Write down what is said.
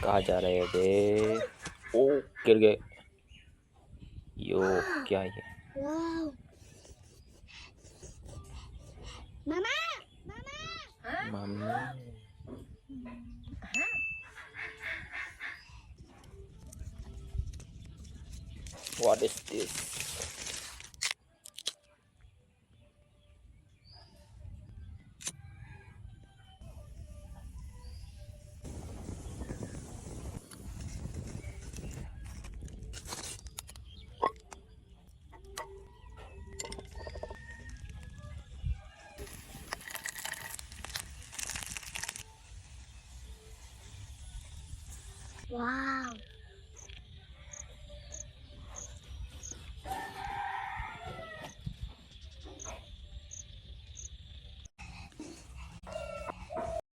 कहाँ जा रहे हैं बे? ओ गिर गए। यो क्या है ये? Wow. Mama, Mama. Mummy what is this? Wow.